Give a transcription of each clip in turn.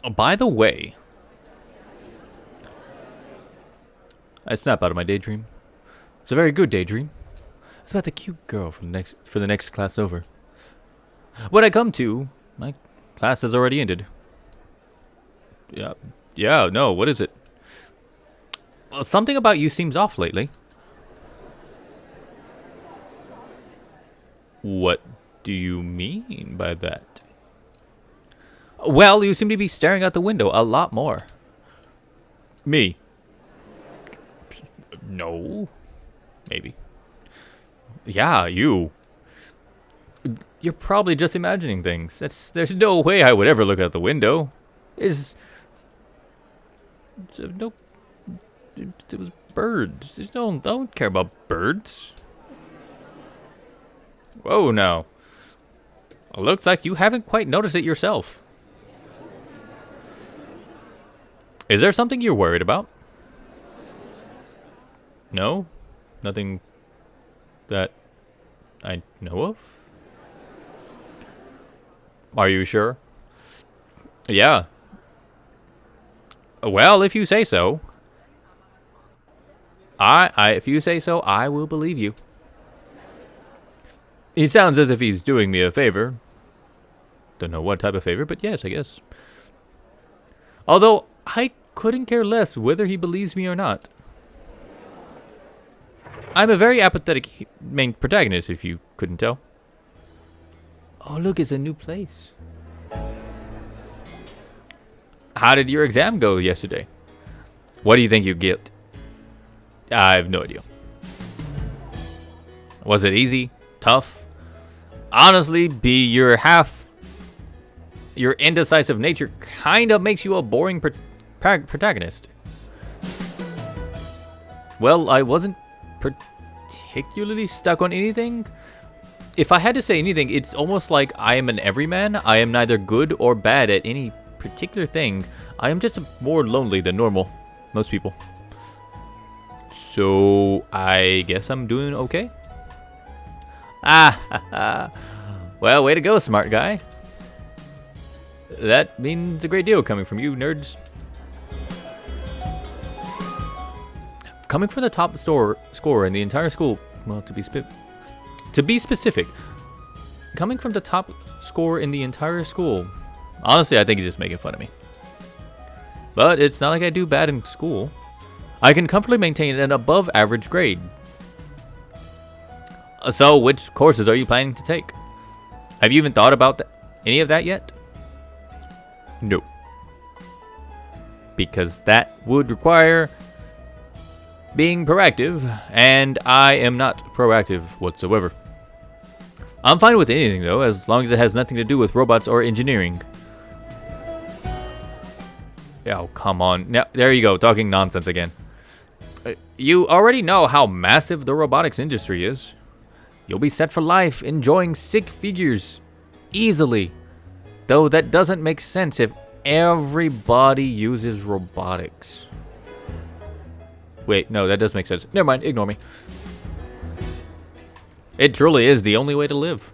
By the way, I snap out of my daydream. It's a very good daydream. It's about the cute girl for the next class over. When I come to, my class has already ended. Yeah, no, what is it? Well, something about you seems off lately. What do you mean by that? Well, you seem to be staring out the window a lot more. Me? No. Maybe. Yeah, you. You're probably just imagining things. There's no way I would ever look out the window. No. It was birds. I don't care about birds. Whoa, now. Looks like you haven't quite noticed it yourself. Is there something you're worried about? No? Nothing that I know of? Are you sure? Yeah. Well, if you say so. If you say so, I will believe you. He sounds as if he's doing me a favor. Don't know what type of favor, but yes, I guess. Although, I couldn't care less whether he believes me or not. I'm a very apathetic main protagonist, if you couldn't tell. Oh, look, it's a new place. How did your exam go yesterday? What do you think you get? I have no idea. Was it easy? Tough? Honestly, B, your indecisive nature kind of makes you a boring protagonist. Well, I wasn't particularly stuck on anything. If I had to say anything, it's almost like I am an everyman. I am neither good or bad at any particular thing. I am just more lonely than normal. Most people. So, I guess I'm doing okay? Well, way to go, smart guy. That means a great deal coming from you, nerds. Coming from the top scorer in the entire school, well, to be specific, coming from the top scorer in the entire school, honestly, I think he's just making fun of me. But it's not like I do bad in school. I can comfortably maintain an above average grade. So, which courses are you planning to take? Have you even thought about any of that yet? No. Because that would require being proactive, and I am not proactive whatsoever. I'm fine with anything, though, as long as it has nothing to do with robots or engineering. Oh, come on. Now, there you go, talking nonsense again. You already know how massive the robotics industry is. You'll be set for life, enjoying six figures easily. Though that doesn't make sense if everybody uses robotics. Wait, no, that does make sense. Never mind, ignore me. It truly is the only way to live.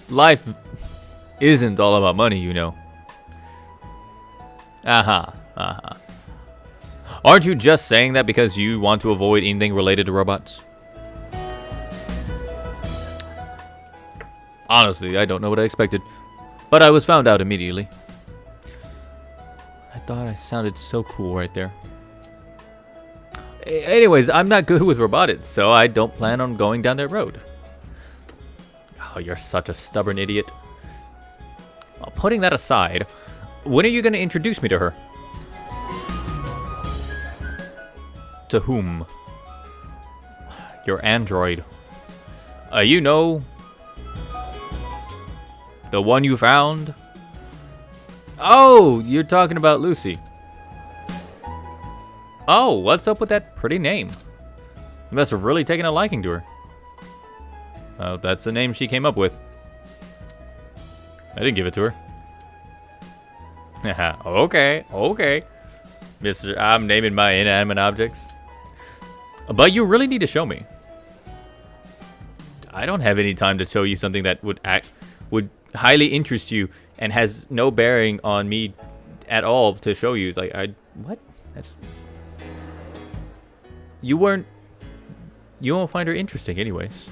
Life isn't all about money, you know. Aren't you just saying that because you want to avoid anything related to robots? Honestly, I don't know what I expected, but I was found out immediately. I thought I sounded so cool right there. Anyways, I'm not good with robotics, so I don't plan on going down that road. Oh, you're such a stubborn idiot. Well, putting that aside, when are you going to introduce me to her? To whom? Your android. You know... the one you found? Oh, you're talking about Lucy. Oh, what's up with that pretty name? You must have really taken a liking to her. Oh, that's the name she came up with. I didn't give it to her. Okay. Mister, I'm naming my inanimate objects. But you really need to show me. I don't have any time to show you something that would highly interest you and has no bearing on me at all to show you. Like, what? That's... You won't find her interesting anyways.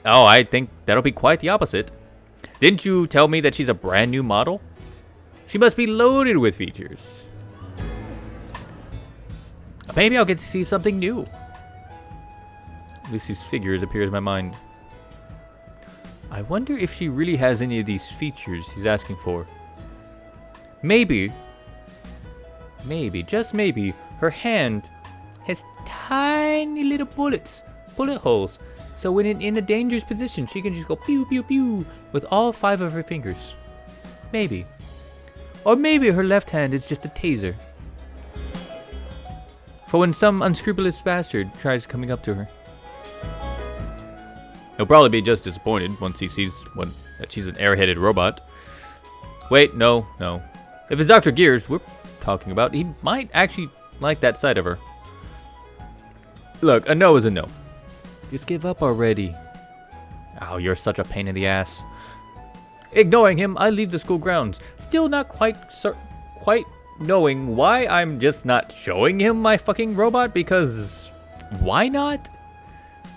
Oh, I think that'll be quite the opposite. Didn't you tell me that she's a brand new model? She must be loaded with features. Maybe I'll get to see something new. Lucy's figures appear in my mind. I wonder if she really has any of these features he's asking for. Maybe, just maybe, her hand has tiny little bullet holes. So when in a dangerous position, she can just go pew pew pew with all 5 of her fingers. Maybe. Or maybe her left hand is just a taser. For when some unscrupulous bastard tries coming up to her. He'll probably be just disappointed once he sees that she's an airheaded robot. Wait, no. If it's Dr. Gears we're talking about, he might actually like that side of her. Look, a no is a no. Just give up already. Oh, you're such a pain in the ass. Ignoring him, I leave the school grounds, still not quite knowing why I'm just not showing him my fucking robot, because why not?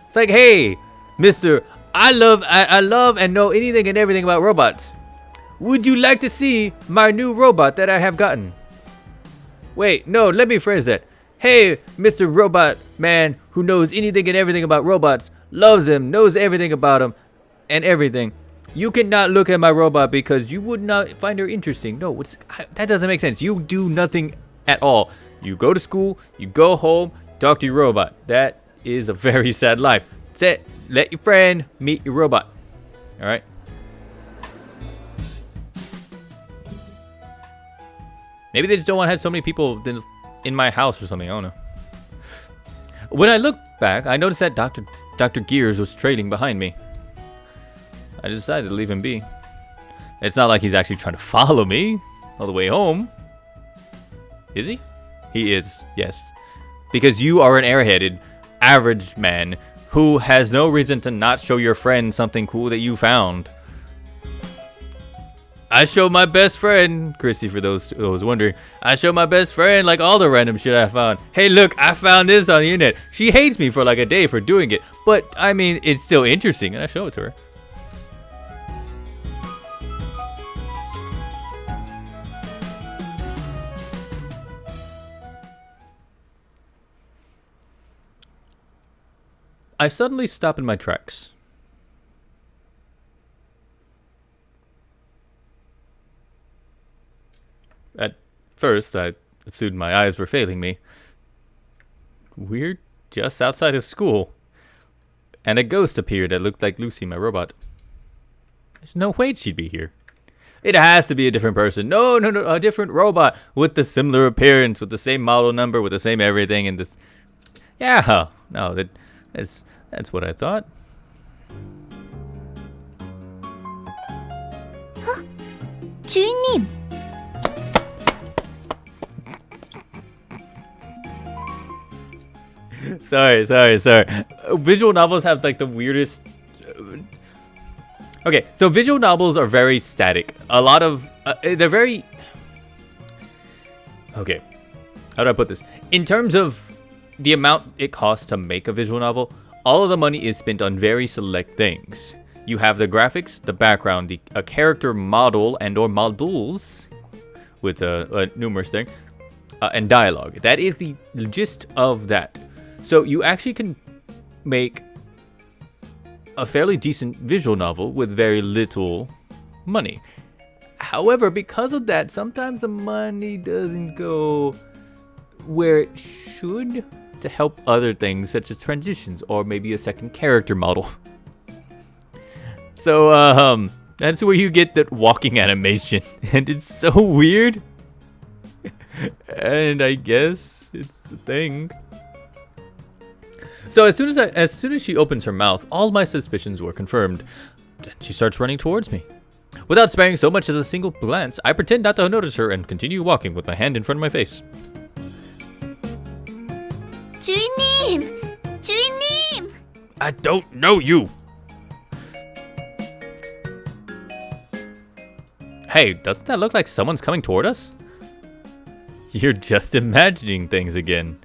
It's like, hey, Mister, I love and know anything and everything about robots. Would you like to see my new robot that I have gotten? Wait, no, let me phrase that. Hey, Mr. Robot Man who knows anything and everything about robots, loves him, knows everything about him, and everything. You cannot look at my robot because you would not find her interesting. No, that doesn't make sense. You do nothing at all. You go to school, you go home, talk to your robot. That is a very sad life. Let your friend meet your robot. All right. Maybe they just don't want to have so many people in my house or something. I don't know. When I look back, I noticed that Dr. Gears was trailing behind me. I decided to leave him be. It's not like he's actually trying to follow me all the way home. Is he? He is, yes. Because you are an airheaded, average man who has no reason to not show your friend something cool that you found. I show my best friend, Chrissy, for those who was wondering, I show my best friend like all the random shit I found. Hey, look, I found this on the internet. She hates me for like a day for doing it, but I mean, it's still interesting, and I show it to her. I suddenly stop in my tracks. At first, I assumed my eyes were failing me. We're just outside of school. And a ghost appeared that looked like Lucy, my robot. There's no way she'd be here. It has to be a different person. No, a different robot with the similar appearance, with the same model number, with the same everything, and this... Yeah, no, that's what I thought. Huh? 주인님! Sorry. Visual novels have like the weirdest... Okay, so visual novels are very static. A lot of... they're very... Okay, how do I put this? In terms of the amount it costs to make a visual novel, all of the money is spent on very select things. You have the graphics, the background, a character model and or models with a numerous thing, and dialogue. That is the gist of that. So you actually can make a fairly decent visual novel with very little money. However, because of that, sometimes the money doesn't go where it should to help other things such as transitions or maybe a second character model. So that's where you get that walking animation, and it's so weird. And I guess it's a thing. So as soon as she opens her mouth, all my suspicions were confirmed. Then she starts running towards me. Without sparing so much as a single glance, I pretend not to notice her and continue walking with my hand in front of my face. 주인님! 주인님! I don't know you! Hey, doesn't that look like someone's coming toward us? You're just imagining things again.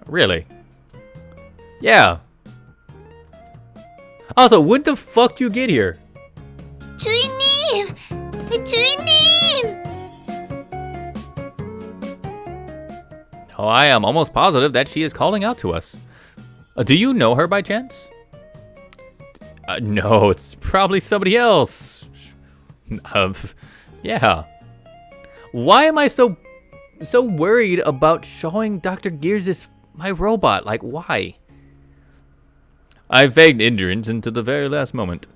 Really? Yeah. Also, when the fuck do you get here? 주인님! 주인님! Oh, I am almost positive that she is calling out to us. Do you know her by chance? No, it's probably somebody else. Yeah. Why am I so worried about showing Dr. Gears my robot? Like, why? I faked ignorance into the very last moment.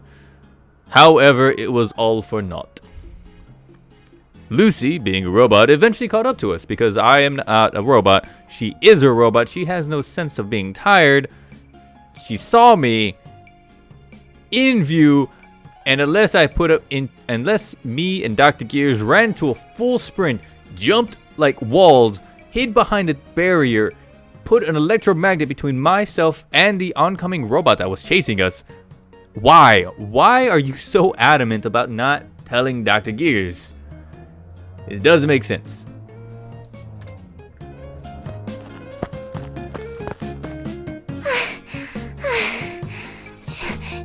However, it was all for naught. Lucy, being a robot, eventually caught up to us because I am not a robot. She is a robot. She has no sense of being tired. She saw me in view, and unless me and Dr. Gears ran to a full sprint, jumped like walls, hid behind a barrier, put an electromagnet between myself and the oncoming robot that was chasing us. Why? Why are you so adamant about not telling Dr. Gears? It doesn't make sense.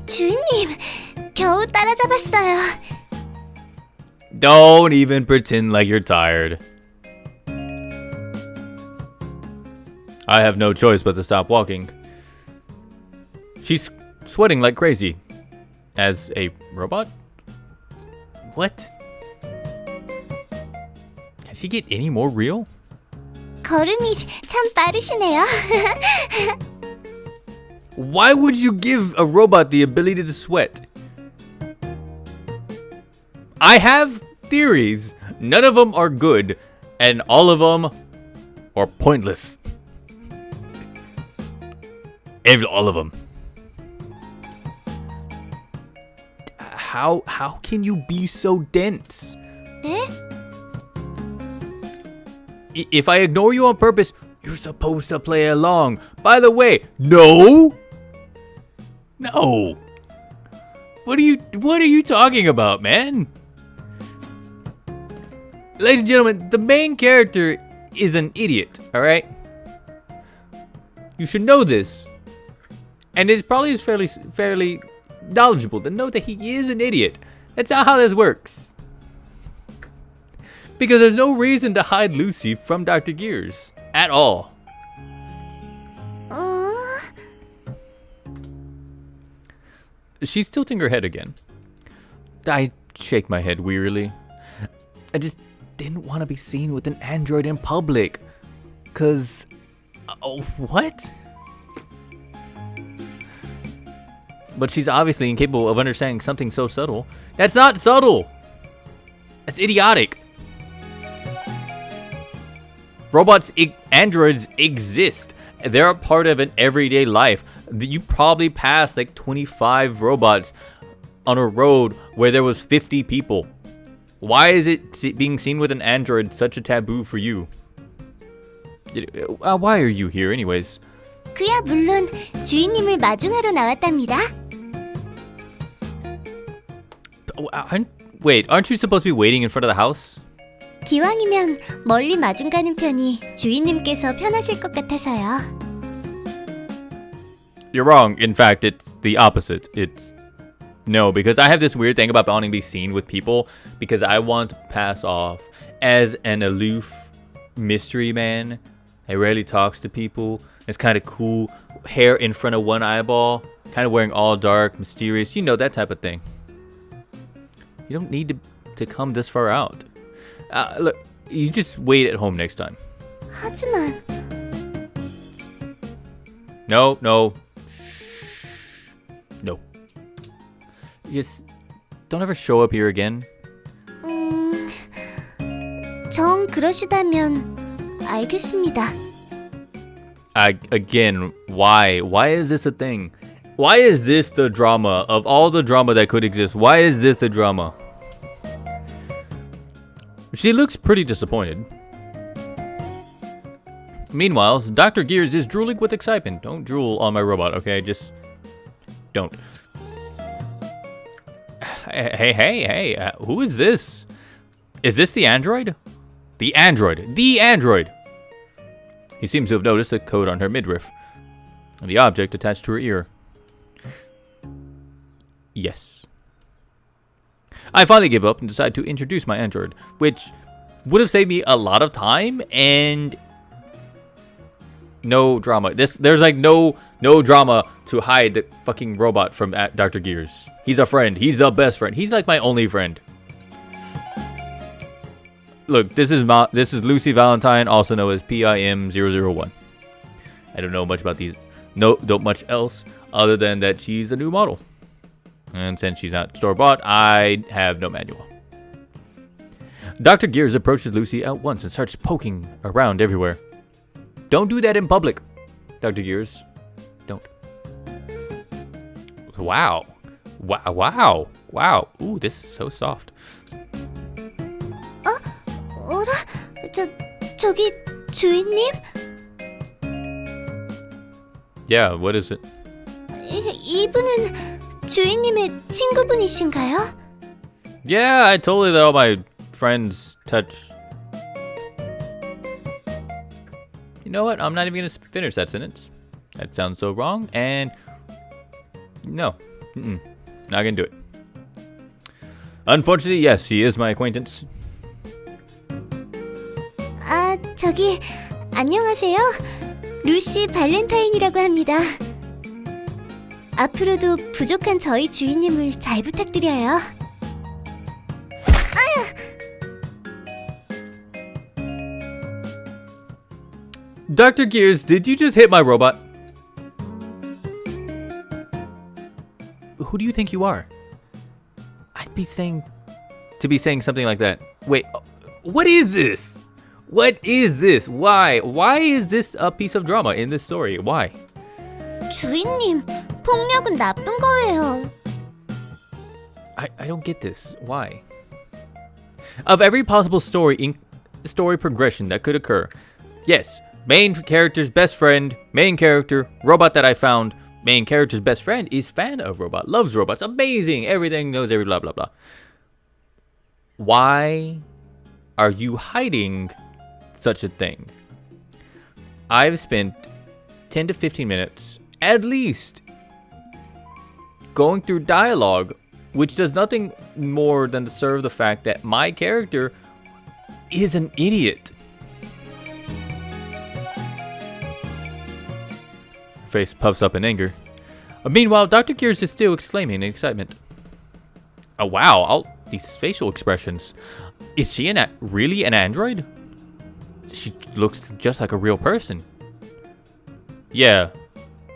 주인님, 겨우 따라잡았어요. Don't even pretend like you're tired. I have no choice but to stop walking. She's sweating like crazy. As a robot? What? Can she get any more real? 걸음이 참 빠르시네요. Why would you give a robot the ability to sweat? I have theories. None of them are good, and all of them are pointless. All of them. How can you be so dense? 네? If I ignore you on purpose, you're supposed to play along. By the way, no. No. What are you talking about, man? Ladies and gentlemen, the main character is an idiot, all right? You should know this. And it probably is fairly knowledgeable to know that he is an idiot. That's not how this works. Because there's no reason to hide Lucy from Dr. Gears at all. She's tilting her head again. I shake my head wearily. I just didn't want to be seen with an android in public. Cause... oh, what? But she's obviously incapable of understanding something so subtle. That's not subtle! That's idiotic. Androids exist. They're a part of an everyday life. You probably passed like 25 robots on a road where there was 50 people. Why is it being seen with an android such a taboo for you? Why are you here anyways? 그야 물론 주인님을 마중하러 나왔답니다. Wait, aren't you supposed to be waiting in front of the house? 기왕이면 멀리 마중 가는 편이 주인님께서 편하실 것 같아서요. You're wrong. In fact, it's the opposite. No, because I have this weird thing about wanting to be seen with people because I want to pass off as an aloof mystery man. He rarely talks to people. It's kind of cool. Hair in front of one eyeball. Kind of wearing all dark, mysterious. You know, that type of thing. You don't need to come this far out. Look, you just wait at home next time. 하지만... No. No. Just don't ever show up here again. 정 그러시다면 알겠습니다. Again, why? Why is this a thing? Why is this the drama of all the drama that could exist? Why is this a drama? She looks pretty disappointed. Meanwhile, Dr. Gears is drooling with excitement. Don't drool on my robot, okay? Just don't. Hey, who is this? Is this the android? The android! He seems to have noticed the code on her midriff, and the object attached to her ear. Yes. I finally give up and decide to introduce my android, which would have saved me a lot of time and no drama. There's like no drama to hide the fucking robot from Dr. Gears. He's a friend. He's the best friend. He's like my only friend. Look, this is Lucy Valentine, also known as PIM001. I don't know much about these. Don't much else other than that she's a new model. And since she's not store-bought, I have no manual. Dr. Gears approaches Lucy at once and starts poking around everywhere. Don't do that in public, Dr. Gears. Don't. Wow. Ooh, this is so soft. 어라? 저기 주인님? Yeah, what is it? 이분은 주인님의 친구분이신가요? Yeah, I totally let all my friends touch. You know what? I'm not even gonna finish that sentence. That sounds so wrong. And no, not gonna do it. Unfortunately, yes, he is my acquaintance. 저기 안녕하세요. 루시 발렌타인이라고 합니다. 앞으로도 부족한 저희 주인님을 잘 부탁드려요. Dr. Gears, did you just hit my robot? Who do you think you are? I'd be saying something like that. Wait, what is this? What is this? Why? Why is this a piece of drama in this story? Why? 주인님, 폭력은 나쁜 거예요. I don't get this. Why? Of every possible story progression that could occur, yes, main character's best friend, main character, robot that I found, main character's best friend is fan of robot, loves robots, amazing, everything knows every blah blah blah. Why are you hiding such a thing? I've spent 10 to 15 minutes at least going through dialogue which does nothing more than to serve the fact that my character is an idiot. Face puffs up in anger. Meanwhile, Dr. Gears is still exclaiming in excitement. Oh wow, all these facial expressions. Is she really an android? She looks just like a real person. Yeah,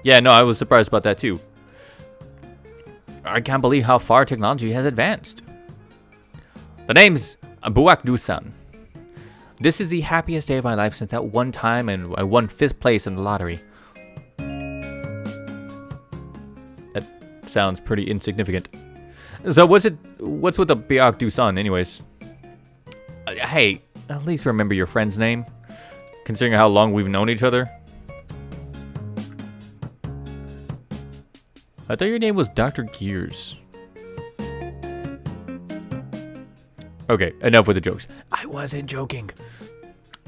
no, I was surprised about that too. I can't believe how far technology has advanced. The name's Buak Dusan. This is the happiest day of my life since that one time and I won 5th place in the lottery. That sounds pretty insignificant. So what's with the Buak Dusan anyways? Hey, at least remember your friend's name, considering how long we've known each other. I thought your name was Dr. Gears. Okay, enough with the jokes. I wasn't joking.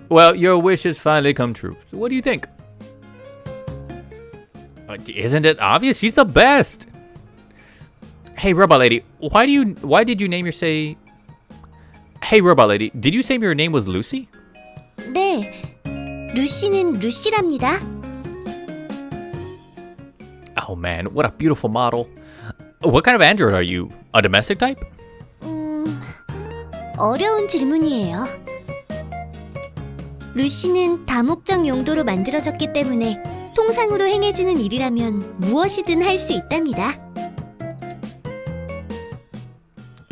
Well, your wish has finally come true. So what do you think? Isn't it obvious? She's the best. Hey, robot lady, why did you name your Hey, robot lady, did you say your name was Lucy? 네, 루시는 루시랍니다. Oh man, what a beautiful model. What kind of android are you? A domestic type? 어려운 질문이에요. 루시는 다목적 용도로 만들어졌기 때문에 통상으로 행해지는 일이라면 무엇이든 할 수 있답니다.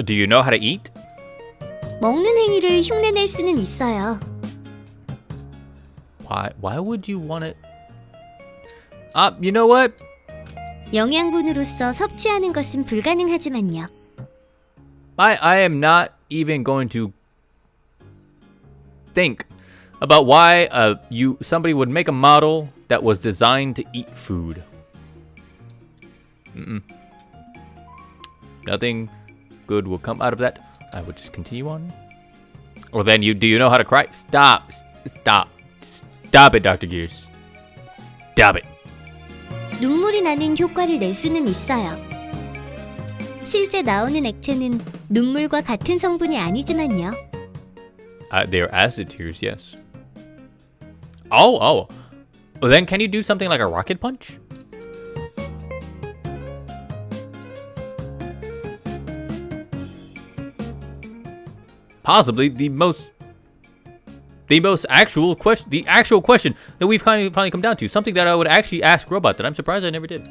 Do you know how to eat? 먹는 행위를 흉내낼 수는 있어요. Why would you want it? You know what? 영양분으로서 섭취하는 것은 불가능하지만요. I am not even going to think about why somebody would make a model that was designed to eat food. Nothing good will come out of that, I would just continue on. Or then do you know how to cry? Stop it, Dr. Gears. Stop it. 눈물이 나는 효과를 낼 수는 있어요. 실제 나오는 액체는 눈물과 같은 성분이 아니지만요. They are acid tears, yes. Oh. Well, then can you do something like a rocket punch? Possibly the actual question that we've finally come down to. Something that I would actually ask Robot that I'm surprised I never did.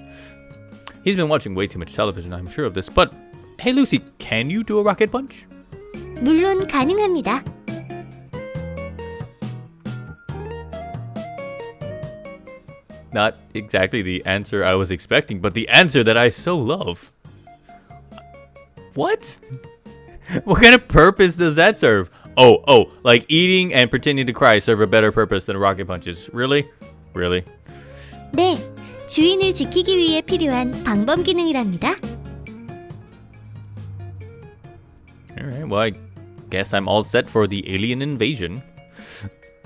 He's been watching way too much television, I'm sure of this. But, hey Lucy, can you do a rocket punch? 물론 가능합니다. Not exactly the answer I was expecting, but the answer that I so love. What? What kind of purpose does that serve? Oh, like eating and pretending to cry serve a better purpose than rocket punches. Really? Really? 네, 주인을 지키기 위해 필요한 방범 기능이랍니다. Alright, well, I guess I'm all set for the alien invasion.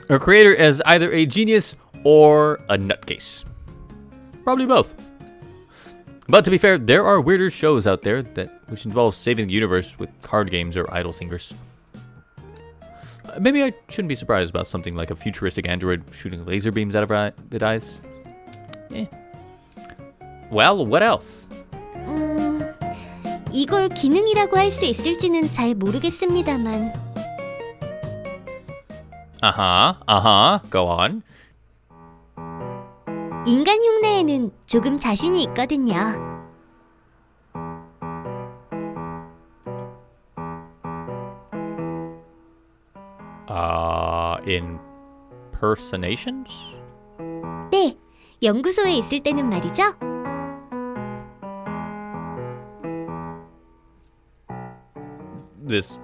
Our creator is either a genius or a nutcase. Probably both. But to be fair, there are weirder shows out there which involve saving the universe with card games or idol singers. Maybe I shouldn't be surprised about something like a futuristic android shooting laser beams out of its eyes. Well, what else? 이걸 기능이라고 할 수 있을지는 잘 모르겠습니다만. Go on. 인간 흉내에는 조금 자신이 있거든요. Impersonations? 네, 연구소에 있을 때는 말이죠. This.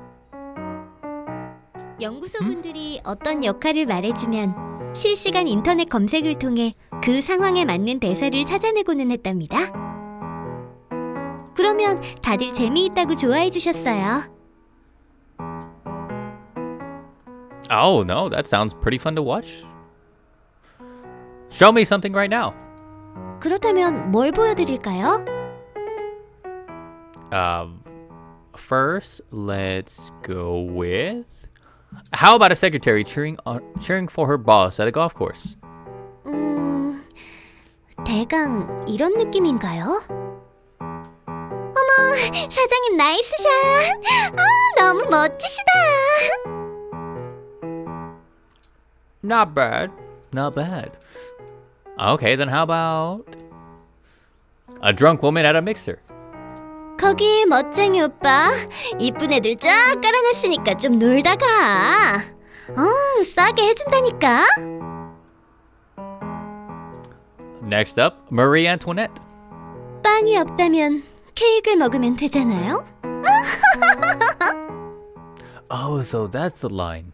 연구소분들이 어떤 역할을 말해주면 실시간 인터넷 검색을 통해 그 상황에 맞는 대사를 찾아내고는 했답니다. 그러면 다들 재미있다고 좋아해 주셨어요. Oh, no, that sounds pretty fun to watch. Show me something right now. 그렇다면 뭘 보여드릴까요? First, let's go with... How about a secretary cheering for her boss at a golf course? 대강 이런 느낌인가요? 어머, 사장님 나이스 샷! 너무 멋지시다! Not bad. Not bad. Okay, then how about... A drunk woman at a mixer? 거기 멋쟁이 오빠, 이쁜 애들 쫙 깔아놨으니까 좀 놀다 가. 싸게 해준다니까. Next up, Marie Antoinette. 빵이 없다면 케이크를 먹으면 되잖아요. Oh, so that's the line.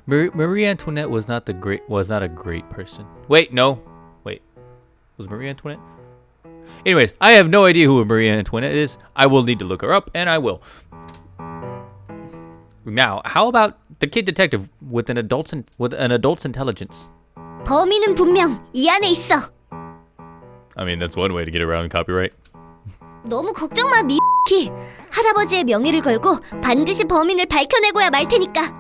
Marie Antoinette was not a great person. Wait, no. Wait. Was Marie Antoinette? Anyways, I have no idea who Marie Antoinette is. I will need to look her up, and I will. Now, how about the kid detective with an adult's intelligence? 범인은 분명 이 안에 있어. I mean, that's one way to get around copyright. 너무 걱정 마, 미키. 할아버지의 명예를 걸고 반드시 범인을 밝혀내고야 말 테니까.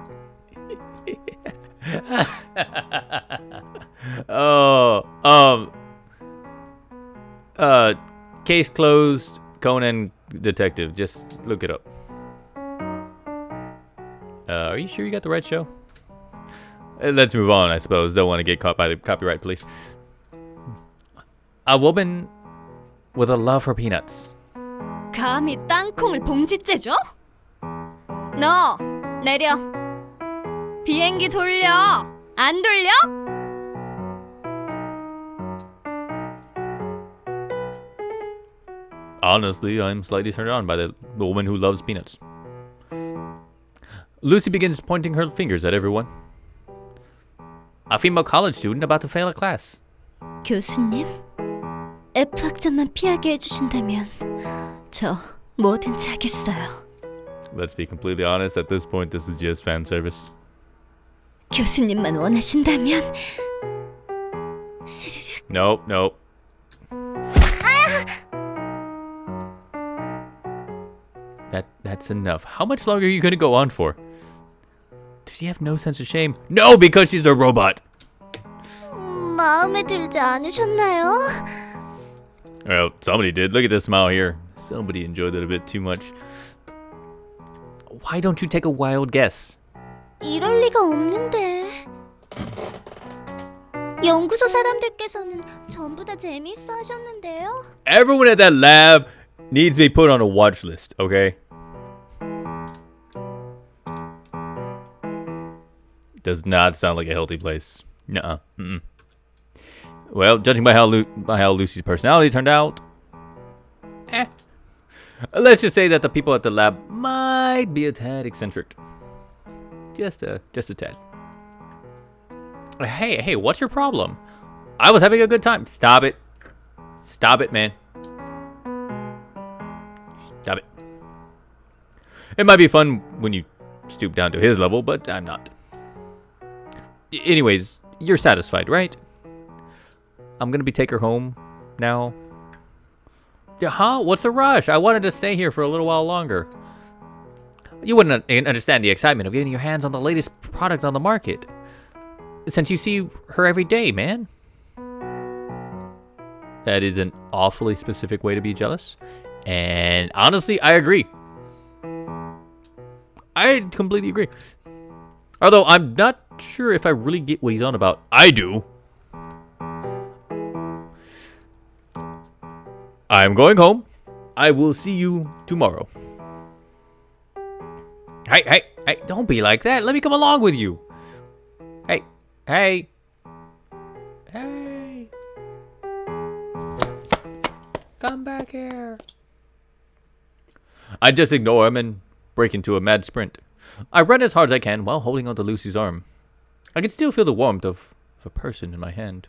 Case closed. Conan Detective. Just look it up. Are you sure you got the right show? Let's move on, I suppose. Don't want to get caught by the copyright police. A woman with a love for peanuts. 감히 땅콩을 봉지째 줘? 너 내려. 비행기 돌려. 안 돌려? Honestly, I'm slightly turned on by the woman who loves peanuts. Lucy begins pointing her fingers at everyone. A female college student about to fail a class. 교수님? F 학점만 피하게 해주신다면 저 뭐든지 하겠어요. Let's be completely honest, at this point this is just fan service. 교수님만 원하신다면 스르륵. Nope, nope. That's enough. How much longer are you gonna go on for? Does she have no sense of shame? No, because she's a robot. 마음에 들지 않으셨나요? Well, somebody did. Look at this smile here. Somebody enjoyed it a bit too much. Why don't you take a wild guess? 이럴 리가 없는데. 연구소 사람들께서는 전부 다 재미있어 하셨는데요. Everyone at that lab needs to be put on a watch list, okay? Does not sound like a healthy place. Nuh-uh. Mm-mm. Well, judging by how Lucy's personality turned out, let's just say that the people at the lab might be a tad eccentric. Just a tad. Hey, what's your problem? I was having a good time. Stop it. Stop it, man. Stop it. It might be fun when you stoop down to his level, but I'm not. Anyways, you're satisfied, right? I'm gonna take her home now. Yeah, huh? What's the rush? I wanted to stay here for a little while longer. You wouldn't understand the excitement of getting your hands on the latest product on the market, since you see her every day, man. That is an awfully specific way to be jealous, and honestly, I agree. I completely agree. Although I'm not sure if I really get what he's on about. I do. I'm going home. I will see you tomorrow. Hey, don't be like that. Let me come along with you. Hey. Come back here. I just ignore him and break into a mad sprint. I run as hard as I can while holding onto Lucy's arm. I can still feel the warmth of a person in my hand.